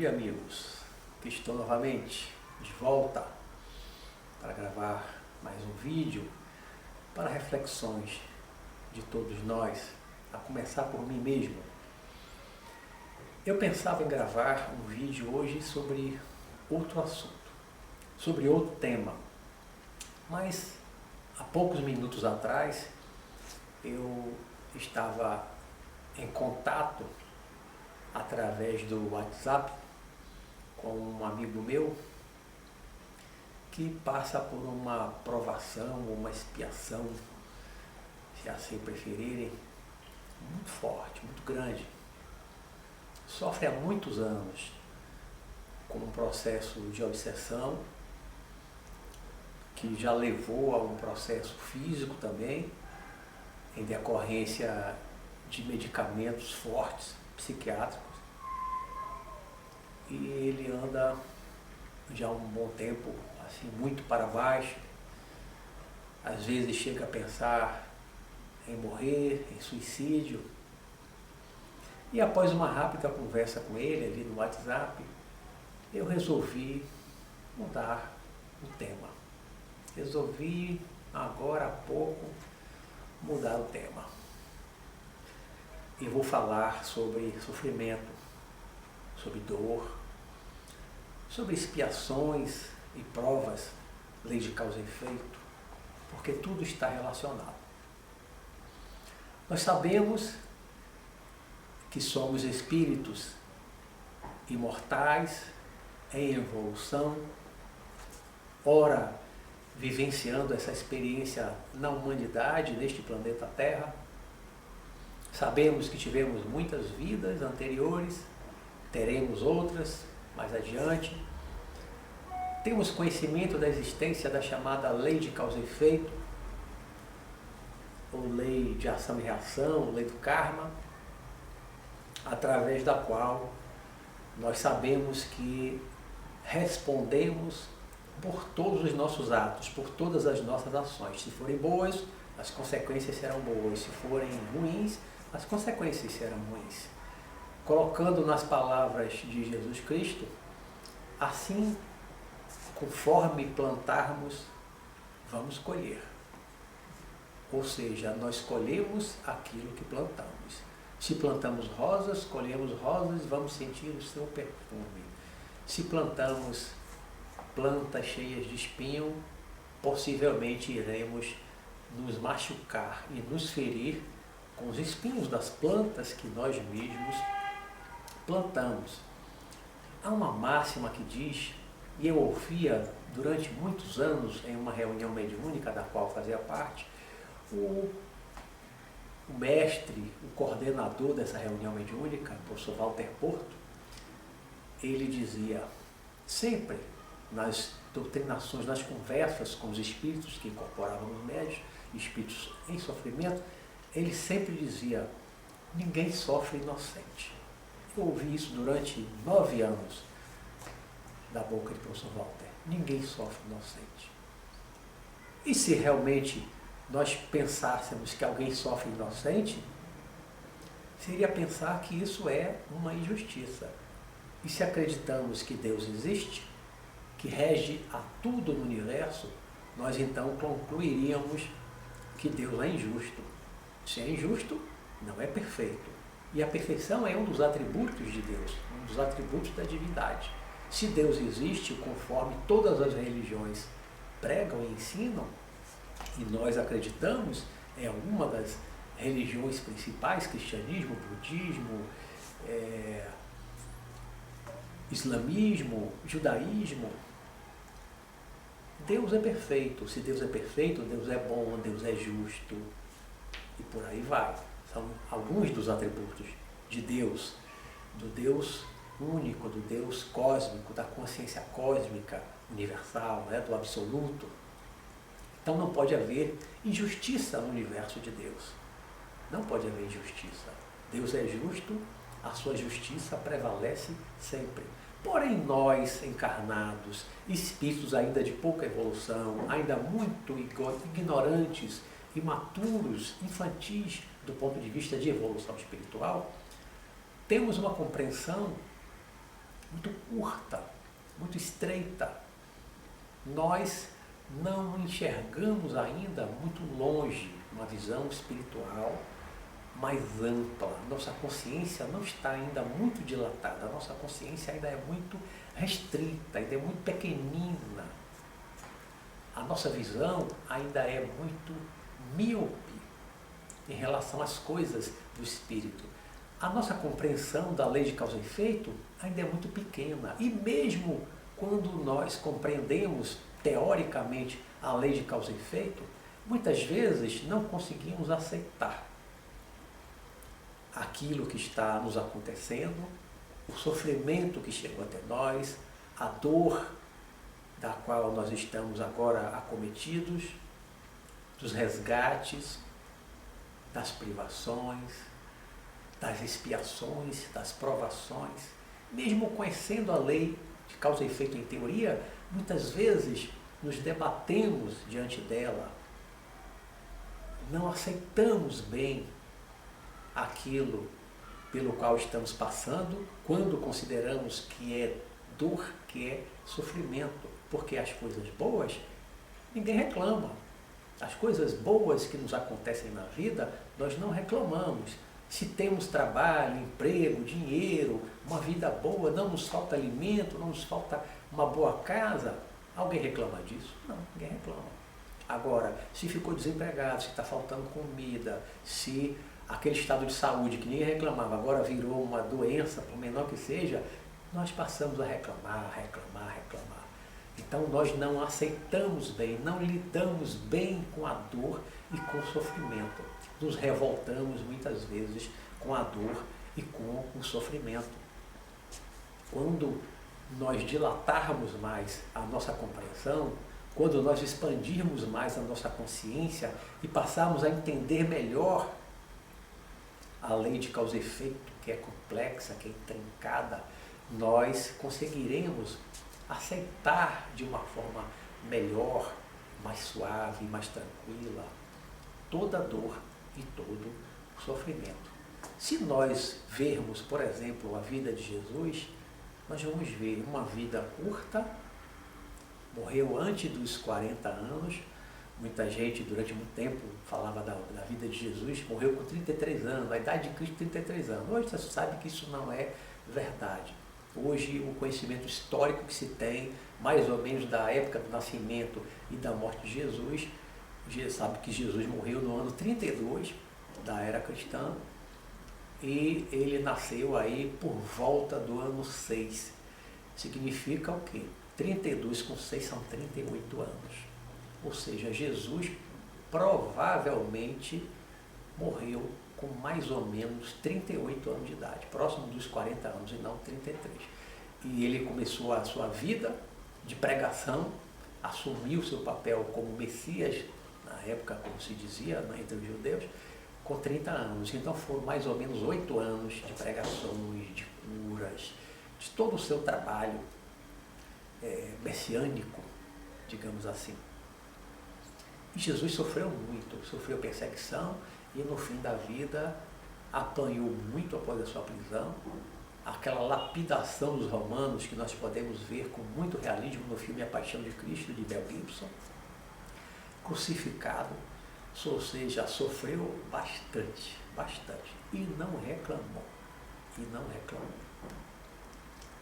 dia, amigos. Aqui estou novamente de volta para gravar mais um vídeo para reflexões de todos nós, a começar por mim mesmo. Eu pensava em gravar um vídeo hoje sobre outro assunto, sobre outro tema, mas há poucos minutos atrás eu estava em contato através do WhatsApp com um amigo meu que passa por uma provação, uma expiação, se assim preferirem, muito forte, muito grande. Sofre há muitos anos com um processo de obsessão que já levou a um processo físico também, em decorrência de medicamentos fortes, psiquiátricos, e ele anda já há um bom tempo assim muito para baixo, às vezes chega a pensar em morrer, em suicídio, e após uma rápida conversa com ele ali no WhatsApp, eu resolvi mudar o tema. Resolvi agora há pouco mudar o tema. E vou falar sobre sofrimento, sobre dor, sobre expiações e provas, lei de causa e efeito, porque tudo está relacionado. Nós sabemos que somos espíritos imortais, em evolução, ora vivenciando essa experiência na humanidade, neste planeta Terra. Sabemos que tivemos muitas vidas anteriores, teremos outras mais adiante. Temos conhecimento da existência da chamada lei de causa e efeito, ou lei de ação e reação, lei do karma, através da qual nós sabemos que respondemos por todos os nossos atos, por todas as nossas ações. Se forem boas, as consequências serão boas. Se forem ruins, as consequências serão ruins. Colocando nas palavras de Jesus Cristo, assim, conforme plantarmos, vamos colher. Ou seja, nós colhemos aquilo que plantamos. Se plantamos rosas, colhemos rosas, vamos sentir o seu perfume. Se plantamos plantas cheias de espinho, possivelmente iremos nos machucar e nos ferir com os espinhos das plantas que nós mesmos plantamos. Há uma máxima que diz, e eu ouvia durante muitos anos em uma reunião mediúnica da qual fazia parte, o mestre, o coordenador dessa reunião mediúnica, o professor Walter Porto, ele dizia, sempre nas doutrinações, nas conversas com os espíritos que incorporavam os médios, espíritos em sofrimento, ele sempre dizia, ninguém sofre inocente. Eu ouvi isso durante 9 anos da boca do professor Walter. Ninguém sofre inocente. E se realmente nós pensássemos que alguém sofre inocente, seria pensar que isso é uma injustiça. E se acreditamos que Deus existe, que rege a tudo no universo, nós então concluiríamos que Deus é injusto. Se é injusto, não é perfeito. E a perfeição é um dos atributos de Deus, um dos atributos da divindade. Se Deus existe, conforme todas as religiões pregam e ensinam, e nós acreditamos, é uma das religiões principais, cristianismo, budismo, islamismo, judaísmo, Deus é perfeito. Se Deus é perfeito, Deus é bom, Deus é justo, e por aí vai. São alguns dos atributos de Deus, do Deus único, do Deus cósmico, da consciência cósmica universal, né, do absoluto. Então não pode haver injustiça no universo de Deus. Não pode haver injustiça. Deus é justo, a sua justiça prevalece sempre. Porém, nós, encarnados, espíritos ainda de pouca evolução, ainda muito ignorantes, imaturos, infantis do ponto de vista de evolução espiritual, temos uma compreensão muito curta, muito estreita. Nós não enxergamos ainda muito longe uma visão espiritual mais ampla. Nossa consciência não está ainda muito dilatada, nossa consciência ainda é muito restrita, ainda é muito pequenina. A nossa visão ainda é muito míope em relação às coisas do espírito. A nossa compreensão da lei de causa e efeito ainda é muito pequena. E mesmo quando nós compreendemos teoricamente a lei de causa e efeito, muitas vezes não conseguimos aceitar aquilo que está nos acontecendo, o sofrimento que chegou até nós, a dor da qual nós estamos agora acometidos, dos resgates, das privações, das expiações, das provações. Mesmo conhecendo a lei de causa e efeito em teoria, muitas vezes nos debatemos diante dela, não aceitamos bem aquilo pelo qual estamos passando, quando consideramos que é dor, que é sofrimento, porque as coisas boas, ninguém reclama. As coisas boas que nos acontecem na vida, nós não reclamamos. Se temos trabalho, emprego, dinheiro, uma vida boa, não nos falta alimento, não nos falta uma boa casa, alguém reclama disso? Não, ninguém reclama. Agora, se ficou desempregado, se está faltando comida, se aquele estado de saúde que ninguém reclamava, agora virou uma doença, por menor que seja, nós passamos a reclamar. Então nós não aceitamos bem, não lidamos bem com a dor e com o sofrimento. Nos revoltamos muitas vezes com a dor e com o sofrimento. Quando nós dilatarmos mais a nossa compreensão, quando nós expandirmos mais a nossa consciência e passarmos a entender melhor a lei de causa e efeito, que é complexa, que é intrincada, nós conseguiremos aceitar de uma forma melhor, mais suave, mais tranquila, toda a dor e todo o sofrimento. Se nós vermos, por exemplo, a vida de Jesus, nós vamos ver uma vida curta, morreu antes dos 40 anos, muita gente durante muito tempo falava da vida de Jesus, morreu com 33 anos, a idade de Cristo 33 anos. Hoje você sabe que isso não é verdade. Hoje o conhecimento histórico que se tem, mais ou menos da época do nascimento e da morte de Jesus, sabe que Jesus morreu no ano 32 da era cristã e ele nasceu aí por volta do ano 6. Significa o quê? 32 com 6 são 38 anos. Ou seja, Jesus provavelmente morreu com mais ou menos 38 anos de idade, próximo dos 40 anos e não 33. E ele começou a sua vida de pregação, assumiu o seu papel como Messias, na época, como se dizia, entre os judeus, com 30 anos. Então foram mais ou menos 8 anos de pregações, de curas, de todo o seu trabalho messiânico, digamos assim. E Jesus sofreu muito, sofreu perseguição e no fim da vida apanhou muito após a sua prisão. Aquela lapidação dos romanos que nós podemos ver com muito realismo no filme A Paixão de Cristo, de Mel Gibson. Crucificado, ou seja, sofreu bastante e não reclamou.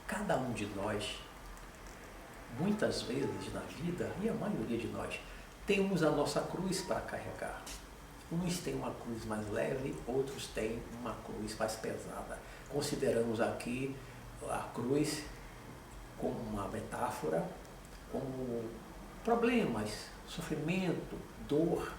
Cada um de nós, muitas vezes na vida, e a maioria de nós, temos a nossa cruz para carregar. Uns têm uma cruz mais leve, outros têm uma cruz mais pesada. Consideramos aqui a cruz como uma metáfora, como problemas, sofrimento, dor,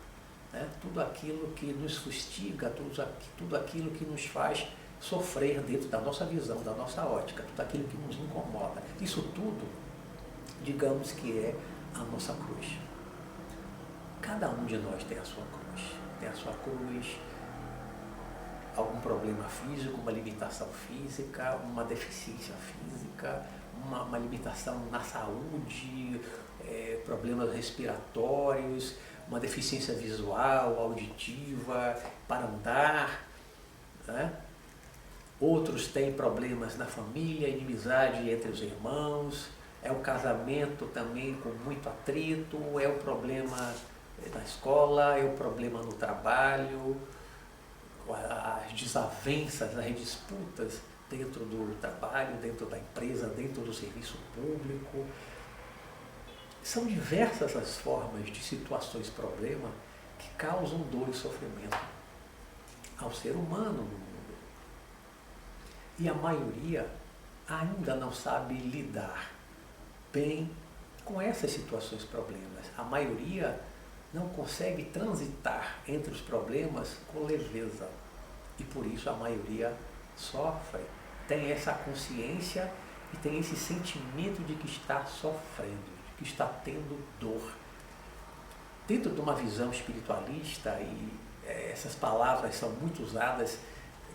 né? Tudo aquilo que nos fustiga, tudo aquilo que nos faz sofrer dentro da nossa visão, da nossa ótica, tudo aquilo que nos incomoda. Isso tudo, digamos que é a nossa cruz. Cada um de nós tem a sua cruz, algum problema físico, uma limitação física, uma deficiência física, uma limitação na saúde, problemas respiratórios, uma deficiência visual, auditiva, para andar, né? outros têm problemas na família, inimizade entre os irmãos, é o casamento também com muito atrito, é o problema na escola, é o problema no trabalho, as desavenças, as disputas dentro do trabalho, dentro da empresa, dentro do serviço público. São diversas as formas de situações problema que causam dor e sofrimento ao ser humano no mundo. E a maioria ainda não sabe lidar bem com essas situações problemas. A maioria não consegue transitar entre os problemas com leveza. E por isso a maioria sofre, tem essa consciência e tem esse sentimento de que está sofrendo, de que está tendo dor. Dentro de uma visão espiritualista, e essas palavras são muito usadas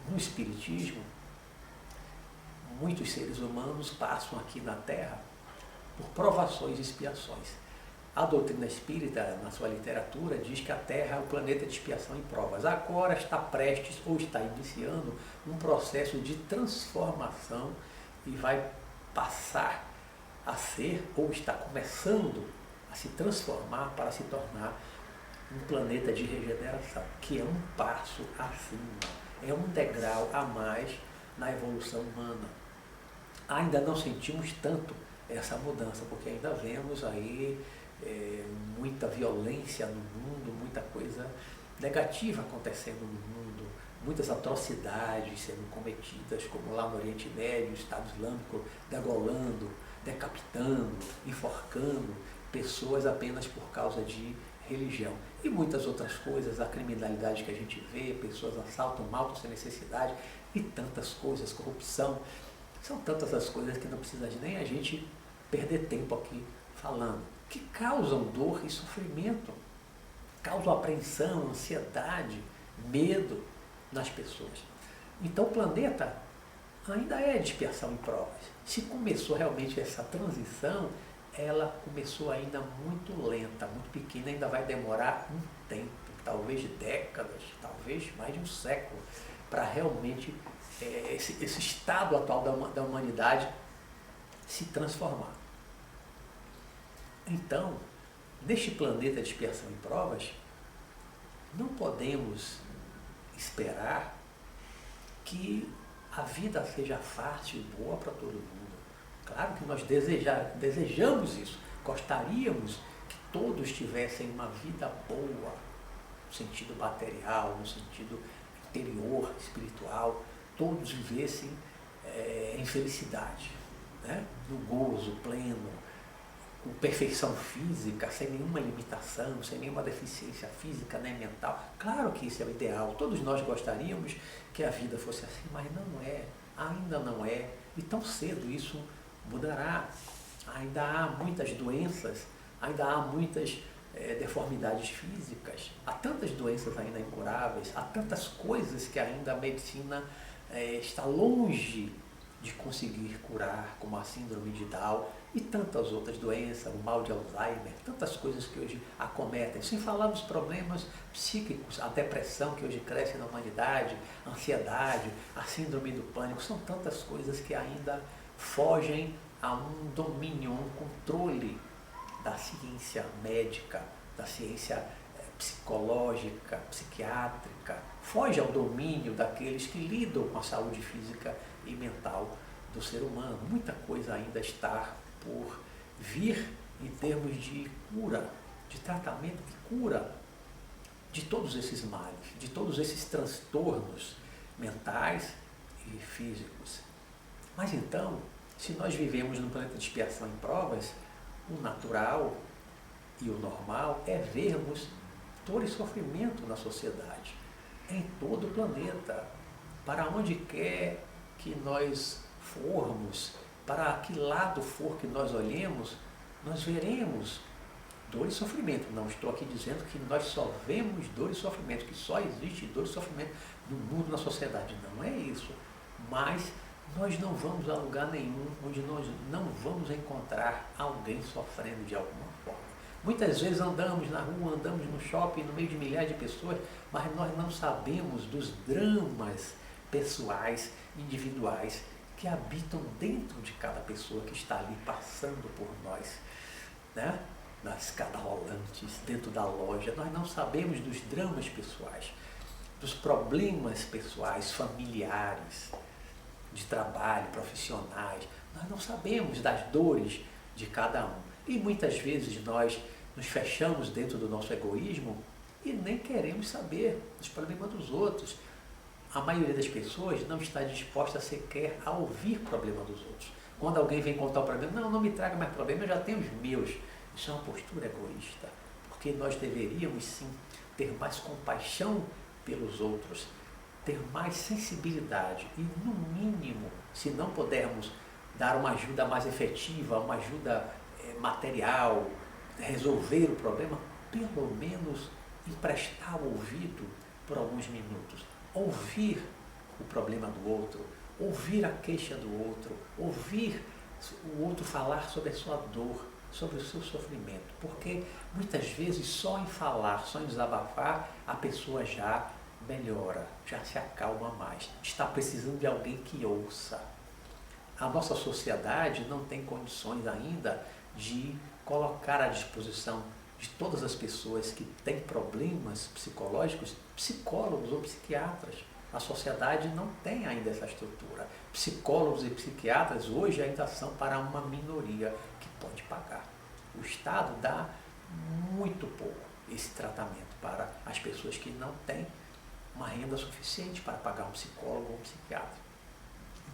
no Espiritismo, muitos seres humanos passam aqui na Terra por provações e expiações. A doutrina espírita, na sua literatura, diz que a Terra é o planeta de expiação e provas. Agora está prestes ou está iniciando um processo de transformação e vai passar a ser, ou está começando a se transformar para se tornar um planeta de regeneração, que é um passo acima, é um degrau a mais na evolução humana. Ainda não sentimos tanto essa mudança, porque ainda vemos aí muita violência no mundo, muita coisa negativa acontecendo no mundo, muitas atrocidades sendo cometidas, como lá no Oriente Médio, o Estado Islâmico degolando, decapitando, enforcando pessoas apenas por causa de religião. E muitas outras coisas, a criminalidade que a gente vê, pessoas assaltam, matam sem necessidade, e tantas coisas, corrupção. São tantas as coisas que não precisa nem a gente perder tempo aqui falando, que causam dor e sofrimento, causam apreensão, ansiedade, medo nas pessoas. Então o planeta ainda é de expiação e provas. Se começou realmente essa transição, ela começou ainda muito lenta, muito pequena, ainda vai demorar um tempo, talvez décadas, talvez mais de um século, para realmente esse estado atual da humanidade se transformar. Então, neste planeta de expiação e provas, não podemos esperar que a vida seja fácil e boa para todo mundo. Claro que nós desejamos isso, gostaríamos que todos tivessem uma vida boa, no sentido material, no sentido interior, espiritual, todos vivessem em felicidade, né? No gozo pleno, com perfeição física, sem nenhuma limitação, sem nenhuma deficiência física nem mental. Claro que isso é o ideal, todos nós gostaríamos que a vida fosse assim, mas não é, ainda não é, e tão cedo isso mudará. Ainda há muitas doenças, ainda há muitas deformidades físicas, há tantas doenças ainda incuráveis, há tantas coisas que ainda a medicina está longe de conseguir curar, como a síndrome de Down e tantas outras doenças, o mal de Alzheimer, tantas coisas que hoje acometem, sem falar dos problemas psíquicos, a depressão que hoje cresce na humanidade, a ansiedade, a síndrome do pânico, são tantas coisas que ainda fogem a um domínio, a um controle da ciência médica, da ciência psicológica, psiquiátrica, foge ao domínio daqueles que lidam com a saúde física e mental do ser humano. Muita coisa ainda está por vir em termos de cura, de tratamento e cura de todos esses males, de todos esses transtornos mentais e físicos. Mas então, se nós vivemos num planeta de expiação e provas, o natural e o normal é vermos dor e sofrimento na sociedade, em todo o planeta, para onde quer que nós formos, para que lado for que nós olhemos, nós veremos dor e sofrimento. Não estou aqui dizendo que nós só vemos dor e sofrimento, que só existe dor e sofrimento no mundo, na sociedade. Não é isso. Mas nós não vamos a lugar nenhum onde nós não vamos encontrar alguém sofrendo de alguma forma. Muitas vezes andamos na rua, andamos no shopping, no meio de milhares de pessoas, mas nós não sabemos dos dramas pessoais individuais que habitam dentro de cada pessoa que está ali passando por nós, né? Nas escadas rolantes, dentro da loja. Nós não sabemos dos dramas pessoais, dos problemas pessoais, familiares, de trabalho, profissionais. Nós não sabemos das dores de cada um. E muitas vezes nós nos fechamos dentro do nosso egoísmo e nem queremos saber dos problemas dos outros. A maioria das pessoas não está disposta sequer a ouvir o problema dos outros. Quando alguém vem contar o problema, não me traga mais problema, eu já tenho os meus. Isso é uma postura egoísta, porque nós deveríamos sim ter mais compaixão pelos outros, ter mais sensibilidade e, no mínimo, se não pudermos dar uma ajuda mais efetiva, uma ajuda material, resolver o problema, pelo menos emprestar o ouvido por alguns minutos, ouvir o problema do outro, ouvir a queixa do outro, ouvir o outro falar sobre a sua dor, sobre o seu sofrimento, porque muitas vezes só em falar, só em desabafar, a pessoa já melhora, já se acalma mais, está precisando de alguém que ouça. A nossa sociedade não tem condições ainda de colocar à disposição de todas as pessoas que têm problemas psicológicos, psicólogos ou psiquiatras. A sociedade não tem ainda essa estrutura. Psicólogos e psiquiatras hoje ainda são para uma minoria que pode pagar. O Estado dá muito pouco esse tratamento para as pessoas que não têm uma renda suficiente para pagar um psicólogo ou um psiquiatra.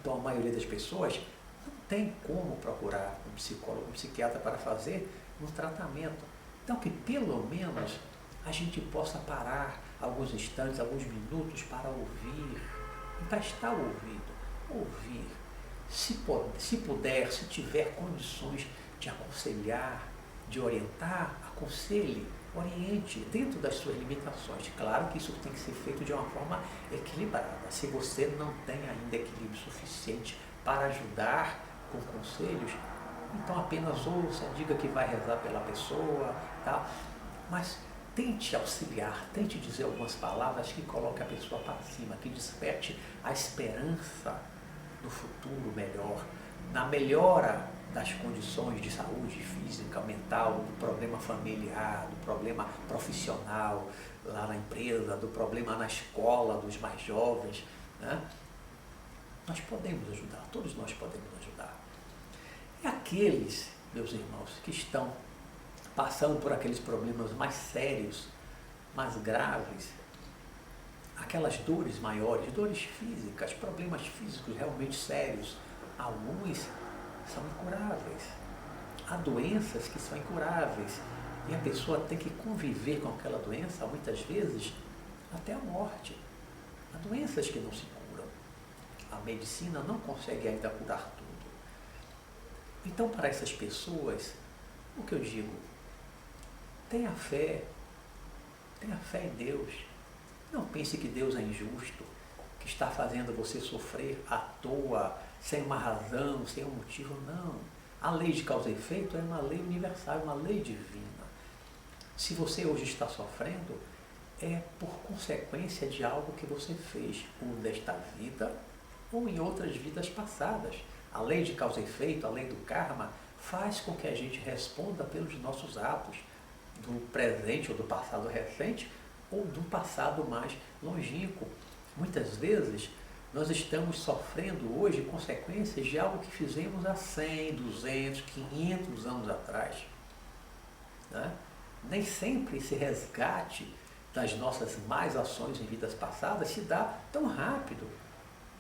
Então a maioria das pessoas não tem como procurar um psicólogo ou um psiquiatra para fazer um tratamento. Então que pelo menos a gente possa parar alguns instantes, alguns minutos para ouvir, emprestar o ouvido, ouvir. Se puder, se tiver condições de aconselhar, de orientar, aconselhe, oriente dentro das suas limitações. Claro que isso tem que ser feito de uma forma equilibrada. Se você não tem ainda equilíbrio suficiente para ajudar com conselhos, então apenas ouça, diga que vai rezar pela pessoa, tá? Mas tente auxiliar, tente dizer algumas palavras que coloquem a pessoa para cima, que desperte a esperança do futuro melhor, na melhora das condições de saúde física, mental, do problema familiar, do problema profissional lá na empresa, do problema na escola dos mais jovens, né? Nós podemos ajudar, todos nós podemos ajudar. E aqueles, meus irmãos, que estão passando por aqueles problemas mais sérios, mais graves, aquelas dores maiores, dores físicas, problemas físicos realmente sérios, alguns são incuráveis. Há doenças que são incuráveis e a pessoa tem que conviver com aquela doença, muitas vezes, até a morte. Há doenças que não se curam. A medicina não consegue ainda curar tudo. Então, para essas pessoas, o que eu digo? Tenha fé em Deus. Não pense que Deus é injusto, que está fazendo você sofrer à toa, sem uma razão, sem um motivo. Não. A lei de causa e efeito é uma lei universal, uma lei divina. Se você hoje está sofrendo, é por consequência de algo que você fez, ou nesta vida, ou em outras vidas passadas. A lei de causa e efeito, a lei do karma, faz com que a gente responda pelos nossos atos, do presente ou do passado recente, ou do passado mais longínquo. Muitas vezes, nós estamos sofrendo hoje consequências de algo que fizemos há 100, 200, 500 anos atrás. Né? Nem sempre esse resgate das nossas más ações em vidas passadas se dá tão rápido.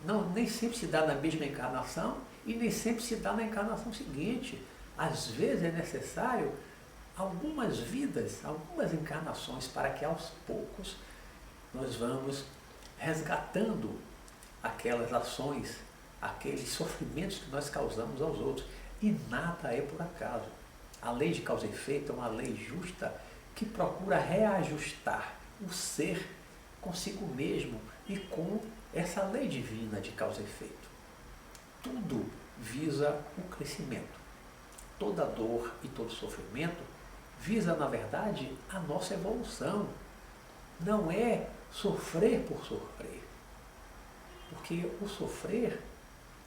Não, nem sempre se dá na mesma encarnação e nem sempre se dá na encarnação seguinte. Às vezes é necessário algumas vidas, algumas encarnações para que aos poucos nós vamos resgatando aquelas ações, aqueles sofrimentos que nós causamos aos outros. E nada é por acaso. A lei de causa e efeito é uma lei justa que procura reajustar o ser consigo mesmo e com essa lei divina de causa e efeito. Tudo visa o crescimento. Toda dor e todo sofrimento visa, na verdade, a nossa evolução. Não é sofrer por sofrer. Porque o sofrer,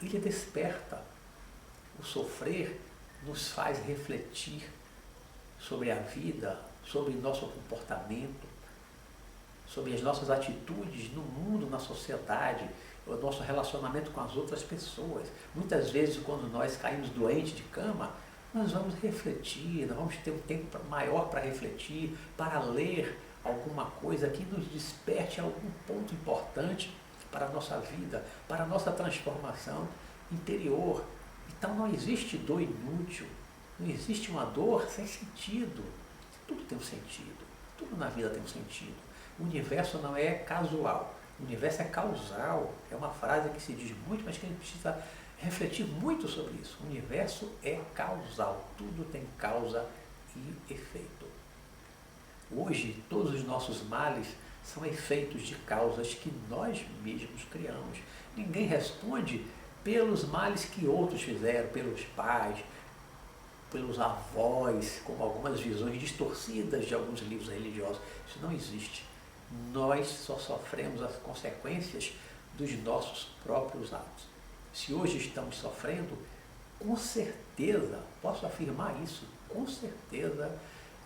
ele desperta. O sofrer nos faz refletir sobre a vida, sobre nosso comportamento, sobre as nossas atitudes no mundo, na sociedade, o nosso relacionamento com as outras pessoas. Muitas vezes, quando nós caímos doentes de cama, nós vamos refletir, nós vamos ter um tempo maior para refletir, para ler alguma coisa que nos desperte algum ponto importante para a nossa vida, para a nossa transformação interior. Então não existe dor inútil, não existe uma dor sem sentido. Tudo tem um sentido, tudo na vida tem um sentido. O universo não é casual, o universo é causal. É uma frase que se diz muito, mas que a gente precisa refletir muito sobre isso. O universo é causal, tudo tem causa e efeito. Hoje, todos os nossos males são efeitos de causas que nós mesmos criamos. Ninguém responde pelos males que outros fizeram, pelos pais, pelos avós, como algumas visões distorcidas de alguns livros religiosos. Isso não existe. Nós só sofremos as consequências dos nossos próprios atos. Se hoje estamos sofrendo, com certeza, posso afirmar isso, com certeza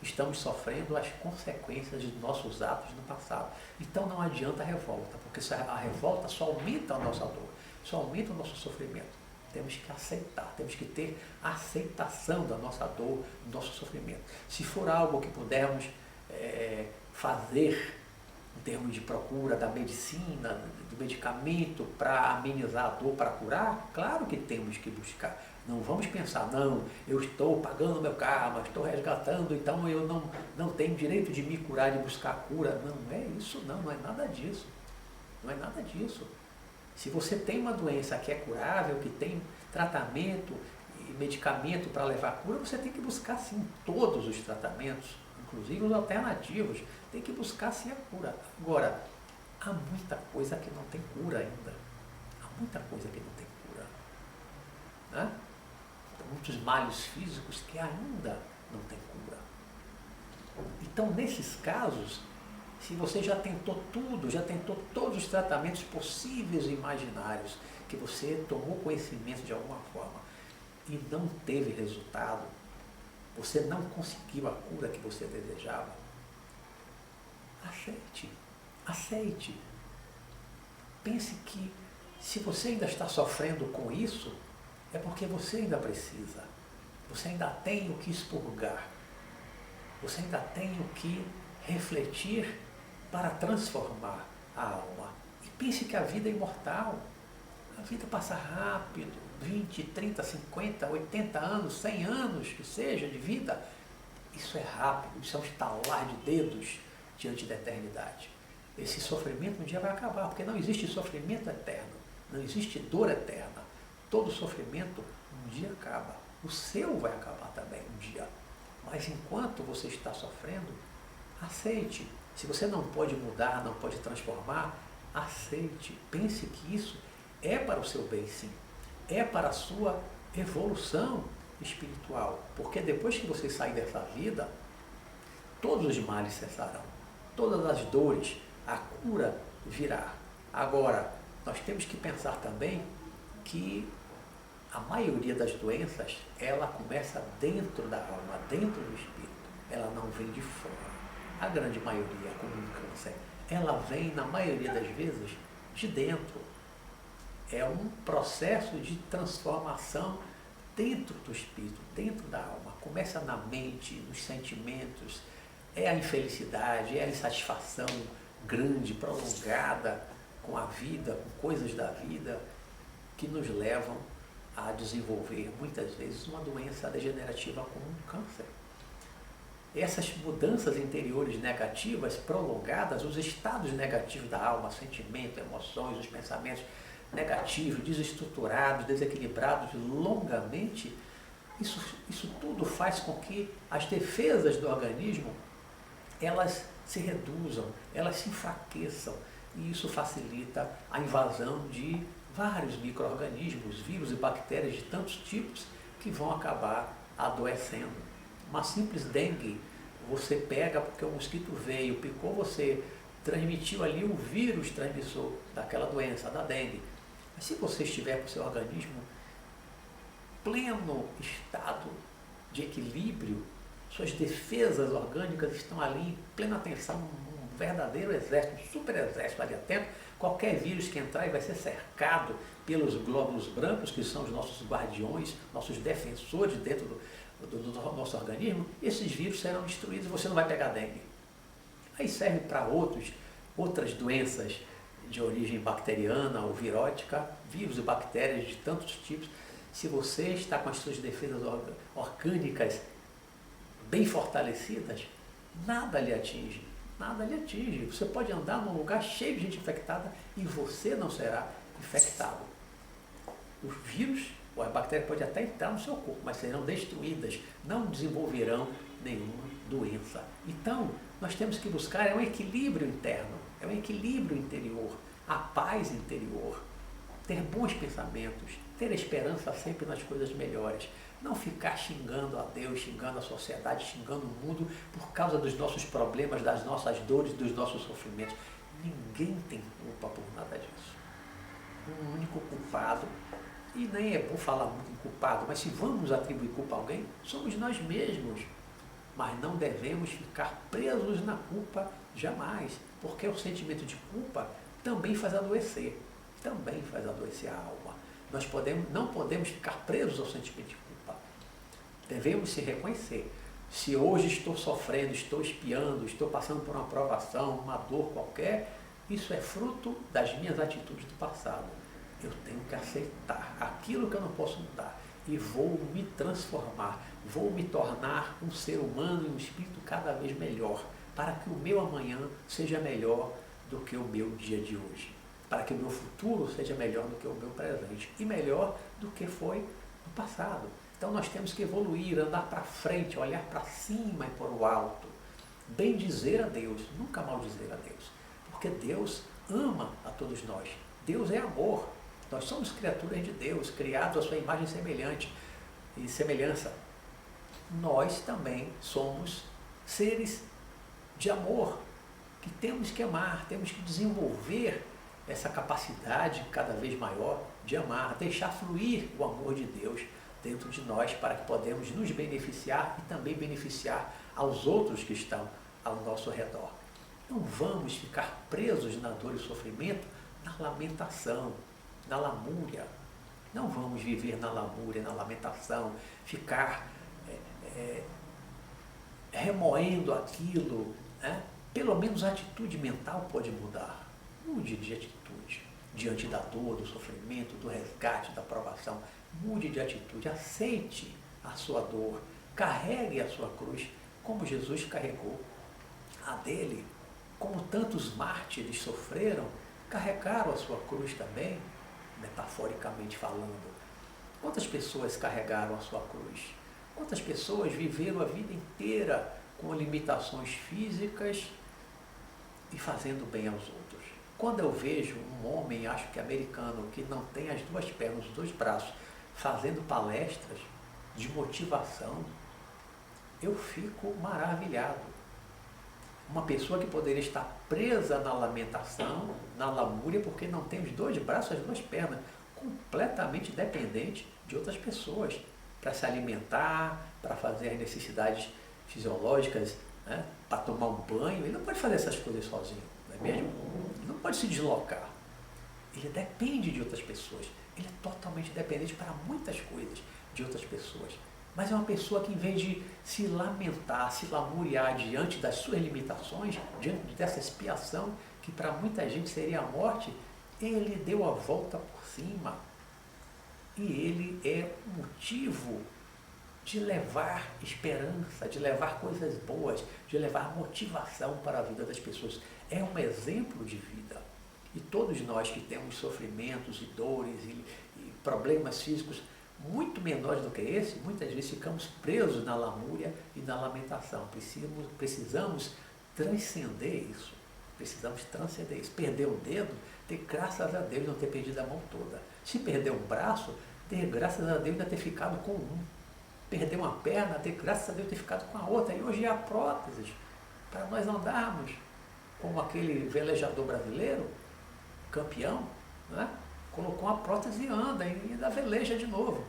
estamos sofrendo as consequências dos nossos atos no passado. Então não adianta a revolta, porque a revolta só aumenta a nossa dor, só aumenta o nosso sofrimento. Temos que aceitar, temos que ter a aceitação da nossa dor, do nosso sofrimento. Se for algo que pudermos fazer em termos de procura da medicina, do medicamento para amenizar a dor, para curar, claro que temos que buscar. Não vamos pensar, não, eu estou pagando meu karma, estou resgatando, então eu não tenho direito de me curar, de buscar a cura. Não é isso, não é nada disso. Não é nada disso. Se você tem uma doença que é curável, que tem tratamento e medicamento para levar a cura, você tem que buscar sim todos os tratamentos, inclusive os alternativos, tem que buscar sim a cura. Agora, há muita coisa que não tem cura ainda. Há muita coisa que não tem cura. Né? Muitos males físicos que ainda não têm cura. Então, nesses casos, se você já tentou tudo, já tentou todos os tratamentos possíveis e imaginários, que você tomou conhecimento de alguma forma e não teve resultado, você não conseguiu a cura que você desejava, aceite. Pense que se você ainda está sofrendo com isso, é porque você ainda precisa, você ainda tem o que expurgar, você ainda tem o que refletir para transformar a alma. E pense que a vida é imortal, a vida passa rápido, 20, 30, 50, 80 anos, 100 anos que seja de vida, isso é rápido, isso é um estalar de dedos diante da eternidade. Esse sofrimento um dia vai acabar, porque não existe sofrimento eterno, não existe dor eterna. Todo sofrimento um dia acaba. O seu vai acabar também um dia. Mas enquanto você está sofrendo, aceite. Se você não pode mudar, não pode transformar, aceite. Pense que isso é para o seu bem, sim. É para a sua evolução espiritual. Porque depois que você sair dessa vida, todos os males cessarão. Todas as dores, a cura virá. Agora, nós temos que pensar também que a maioria das doenças, ela começa dentro da alma, dentro do espírito. Ela não vem de fora. A grande maioria, como um câncer, ela vem, na maioria das vezes, de dentro. É um processo de transformação dentro do espírito, dentro da alma. Começa na mente, nos sentimentos. É a infelicidade, é a insatisfação grande, prolongada com a vida, com coisas da vida, que nos levam a desenvolver, muitas vezes, uma doença degenerativa como um câncer. Essas mudanças interiores negativas, prolongadas, os estados negativos da alma, sentimentos, emoções, os pensamentos negativos, desestruturados, desequilibrados longamente, isso tudo faz com que as defesas do organismo, elas se reduzam, elas se enfraqueçam, e isso facilita a invasão de vários micro-organismos, vírus e bactérias de tantos tipos que vão acabar adoecendo. Uma simples dengue, você pega porque o mosquito veio, picou você transmitiu ali o vírus transmissor daquela doença, da dengue. Mas se você estiver com o seu organismo pleno estado de equilíbrio, suas defesas orgânicas estão ali em plena atenção, um verdadeiro exército, um super exército ali atento, qualquer vírus que entrar vai ser cercado pelos glóbulos brancos, que são os nossos guardiões, nossos defensores dentro do nosso organismo, esses vírus serão destruídos e você não vai pegar dengue. Aí serve para outras doenças de origem bacteriana ou virótica, vírus e bactérias de tantos tipos. Se você está com as suas defesas orgânicas bem fortalecidas, nada lhe atinge, nada lhe atinge. Você pode andar num lugar cheio de gente infectada e você não será infectado. Os vírus ou a bactéria pode até entrar no seu corpo, mas serão destruídas, não desenvolverão nenhuma doença. Então, nós temos que buscar um equilíbrio interno, um equilíbrio interior, a paz interior, ter bons pensamentos, ter esperança sempre nas coisas melhores, não ficar xingando a Deus, xingando a sociedade, xingando o mundo por causa dos nossos problemas, das nossas dores, dos nossos sofrimentos. Ninguém tem culpa por nada disso. Um único culpado, e nem é bom falar muito em culpado, mas se vamos atribuir culpa a alguém, somos nós mesmos. Mas não devemos ficar presos na culpa jamais, porque o sentimento de culpa também faz adoecer a alma. Nós não podemos ficar presos ao sentimento de culpa. Devemos se reconhecer. Se hoje estou sofrendo, estou espiando, estou passando por uma provação, uma dor qualquer, isso é fruto das minhas atitudes do passado. Eu tenho que aceitar aquilo que eu não posso mudar e vou me transformar, vou me tornar um ser humano e um espírito cada vez melhor, para que o meu amanhã seja melhor do que o meu dia de hoje, para que o meu futuro seja melhor do que o meu presente e melhor do que foi no passado. Então nós temos que evoluir, andar para frente, olhar para cima e para o alto, bem dizer a Deus, nunca maldizer a Deus, porque Deus ama a todos nós, Deus é amor. Nós somos criaturas de Deus, criados à sua imagem e semelhança. Nós também somos seres de amor, que temos que amar, temos que desenvolver essa capacidade cada vez maior de amar, deixar fluir o amor de Deus dentro de nós para que podemos nos beneficiar e também beneficiar aos outros que estão ao nosso redor. Não vamos ficar presos na dor e sofrimento, na lamentação, na lamúria. Não vamos viver na lamúria, na lamentação, ficar remoendo aquilo. Né? Pelo menos a atitude mental pode mudar. Mude de atitude diante da dor, do sofrimento, do resgate, da provação. Mude de atitude, aceite a sua dor, carregue a sua cruz, como Jesus carregou a dele, como tantos mártires sofreram, carregaram a sua cruz também, metaforicamente falando. Quantas pessoas carregaram a sua cruz? Quantas pessoas viveram a vida inteira com limitações físicas e fazendo bem aos outros? Quando eu vejo um homem, acho que americano, que não tem as duas pernas, os dois braços, fazendo palestras de motivação, eu fico maravilhado. Uma pessoa que poderia estar presa na lamentação, na lamúria, porque não tem os dois braços, as duas pernas, completamente dependente de outras pessoas, para se alimentar, para fazer as necessidades fisiológicas, né? Para tomar um banho. Ele não pode fazer essas coisas sozinho, não é mesmo? Ele não pode se deslocar. Ele depende de outras pessoas. Ele é totalmente dependente para muitas coisas de outras pessoas. Mas é uma pessoa que, em vez de se lamentar, se lamuriar diante das suas limitações, diante dessa expiação, que para muita gente seria a morte, ele deu a volta por cima. E ele é o motivo de levar esperança, de levar coisas boas, de levar motivação para a vida das pessoas. É um exemplo de vida. E todos nós que temos sofrimentos e dores e problemas físicos muito menores do que esse, muitas vezes ficamos presos na lamúria e na lamentação. Precisamos transcender isso. Precisamos transcender isso. Perder um dedo, ter graças a Deus não ter perdido a mão toda. Se perder um braço, ter graças a Deus ainda ter ficado com um. Perder uma perna, ter graças a Deus ter ficado com a outra. E hoje há próteses para nós andarmos. como aquele velejador brasileiro, campeão, né? Colocou uma prótese e anda, e ainda veleja de novo.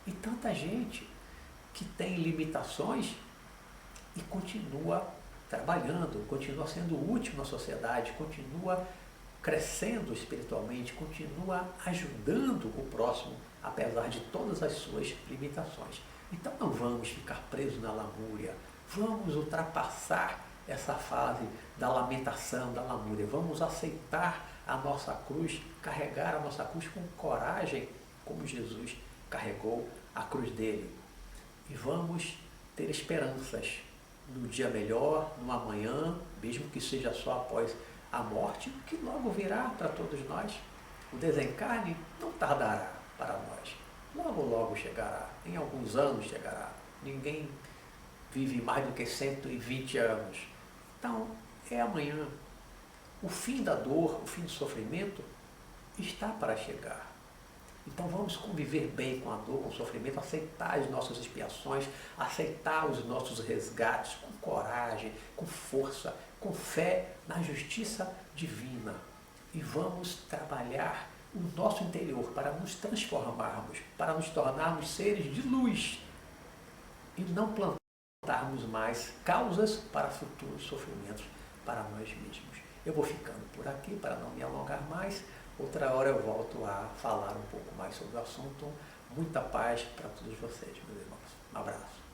E tanta gente que tem limitações e continua trabalhando, continua sendo útil na sociedade, continua crescendo espiritualmente, continua ajudando o próximo, apesar de todas as suas limitações. Então não vamos ficar presos na lamúria, vamos ultrapassar essa fase da lamentação, da lamúria, vamos aceitar a nossa cruz, carregar a nossa cruz com coragem, como Jesus carregou a cruz dele. E vamos ter esperanças no dia melhor, no amanhã, mesmo que seja só após a morte, que logo virá para todos nós. O desencarne não tardará para nós. Logo, logo chegará. Em alguns anos chegará. Ninguém vive mais do que 120 anos. Então, é amanhã. O fim da dor, o fim do sofrimento está para chegar. Então vamos conviver bem com a dor, com o sofrimento, aceitar as nossas expiações, aceitar os nossos resgates com coragem, com força, com fé na justiça divina. E vamos trabalhar o nosso interior para nos transformarmos, para nos tornarmos seres de luz e não plantarmos mais causas para futuros sofrimentos para nós mesmos. Eu vou ficando por aqui para não me alongar mais. Outra hora eu volto a falar um pouco mais sobre o assunto. Muita paz para todos vocês, meus irmãos. Um abraço.